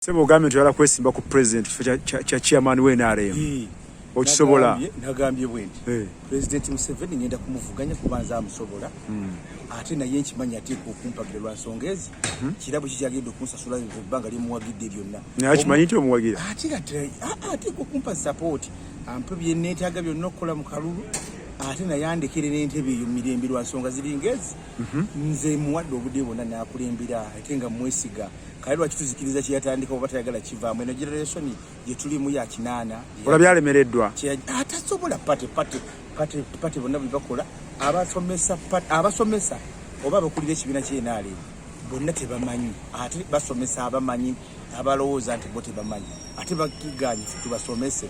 Sebo government yala kwesimba ku president cha chairman we NRM. Okisobola nagambye bwenti. President Museveni ngenda kumuvuganya kubanza amusobola. Ate na yenchi manya atiko kumpagira lwa nsongezi. Kirabo kijagendo kunsasula ebbanga limuwagidde byonna. Na akimanyi nti omuwagira. Atiko kumpa support. Ampe byenete aga byonna okukola mu kalulu. Ate na yandekere n'entebe yo mirembe lwa nsonga zilingezi. Nze muwadde obudde bonna nakulembera ate nga mwesiga. Kairwa kituzikiriza kiyatandika oba tayagala kivaamu eno generation je tulimu ya kinana ola byalemereddwa atasobola pate bonna bibakola abasomesa oba abakulira ekibiina kyenaale bonna tebamanyi ate basomesa abamanyi abalowooza nti bo tebamanyi ate bakiganye tubasomese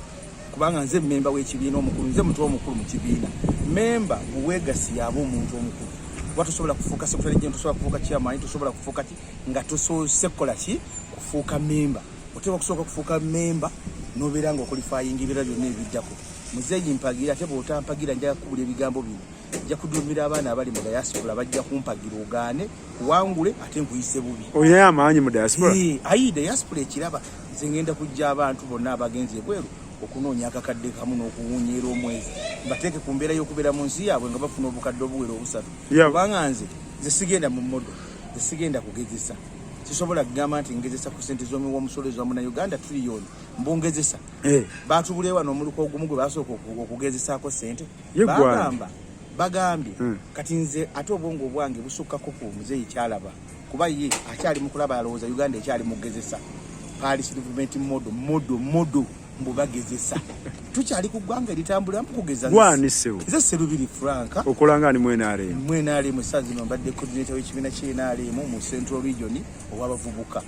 kubanga nze memba w'ekibiina omukulu nze mutu omukulu mu kibiina memba buwegasi yabo omuntu omukulu watusobola kufuuka secretary general tusobola kufuuka chairman tusobola kufuuka ti nga tusoose kola ki kufuuka member otewa kusoka kufuuka member noberanga okulifying ibira byonna ebijjako muzeeyi mpagira ate botampagira nja kubula ebigambo bino nja kudumira abaana abali mu diaspora bajja kumpagira ogaane kuwangule ate nkuyise bubi oyina amaanyi mu diaspora ayi diaspora ekiraba nze ngenda kujja abantu bonna abagenzi ebweru okunoonya akakadde kamu n'okuwunyeera omwezi bateeke ku mbeera y'okubeera mu nsi yaabwe nga bafuna obukadde obuwera obusatu kubanga nze sigenda mu modo sigenda kugezesa sisobola kugamba nti ngezesa ku sente z'omusolezi wa Munnayuganda trillion mbongezesa baatubulewa n'omuluko ogumu gwe basooka okugezesaako sente bagambye kati nze ate obwongo obwange busukkako ku muzeeyi kyalaba kuba ye akyali mu kulaba alowooza Uganda ekyali mu kugezesa Paris Development modo mbubagezesa tukyali ku ggwanga litambula mpukugeza gwanisewo ze serubiri franka okolanga ni mwenare musazi mbadde coordinator w'ekibiina ky'enare mu Central Region owabavubuka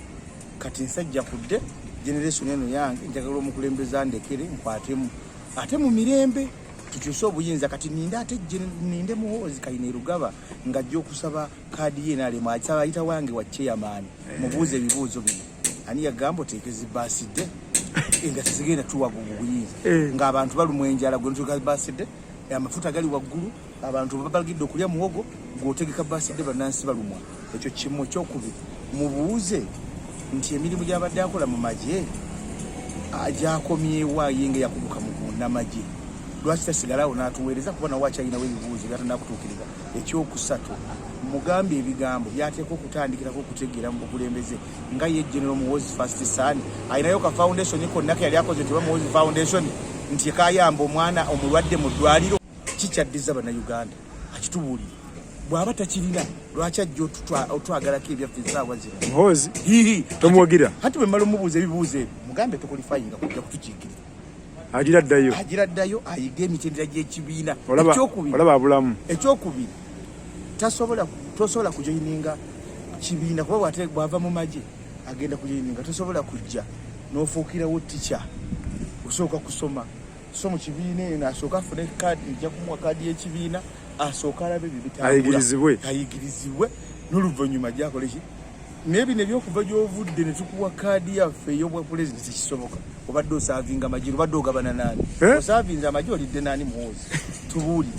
kati nsajja kudde generation eno yange njagala omukulembeza andekere nkwatemu ate mu mirembe tukyuse obuyinza kati ninde muhoozi kayina erugaba ngajja okusaba kaadi y'enare mwasaba ayita wange wa chairman mubuuze ebibuuzo bino ani yagamba oteekezi basidde nga sigenda tuwago obuyinza ng'abantu balumwa enjala gwe ntuka baside amafuta gali waggulu abantu babalagidde okulya muwogo gw'otegeka baside bannansi balumwa ekyo kimu kyokubiri mubuuze nti emirimu gy'abadde akola mu magye agyakomyewa yenge yakubuka mu namagye lwaki tasigalawo n'atuweereza kuba nawo akyalinawo ebibuuzo byatandakutuukiriza ekyokusatu mugambe ebigambo byateeka okutandikirako okutegeera mu bukulembeze nga ye General Muhoozi First Son ayinayo ka foundation konna yali akoze nti Muhoozi Foundation nti kayamba omwana omulwadde mu ddwaliro kikyaddiza bannayuganda akitubuulire bw'aba takirina lwaki ajja otwagalako ebyaffe essaawa zino Muhoozi tomuwagira hati bwe mmala omubuuza ebibuuzo ebyo mugambe tokulifayinga kujja kutukiikiriza agira ddayo ayiga emitendera gy'ekibiina olaba abulamu ekyokubiri tosobola kujoininga kibiina kuba bwava mu magye agenda kujoininga tosobola kujja n'ofuukirawo tica osooka kusoma so mu kibiina eno asooka afune kaadi nja kumuwa kaadi y'ekibiina asooka alabe ayigirizibwe n'oluvannyuma gyakola ki naye bino ebyokuva gy'ovudde ne tukuwa kaadi yaffe ey'obwapulezidenti tekisoboka obadde osaavinga amagye obadde ogabana naani osaavinze amagye olidde naani Muhoozi tubuulire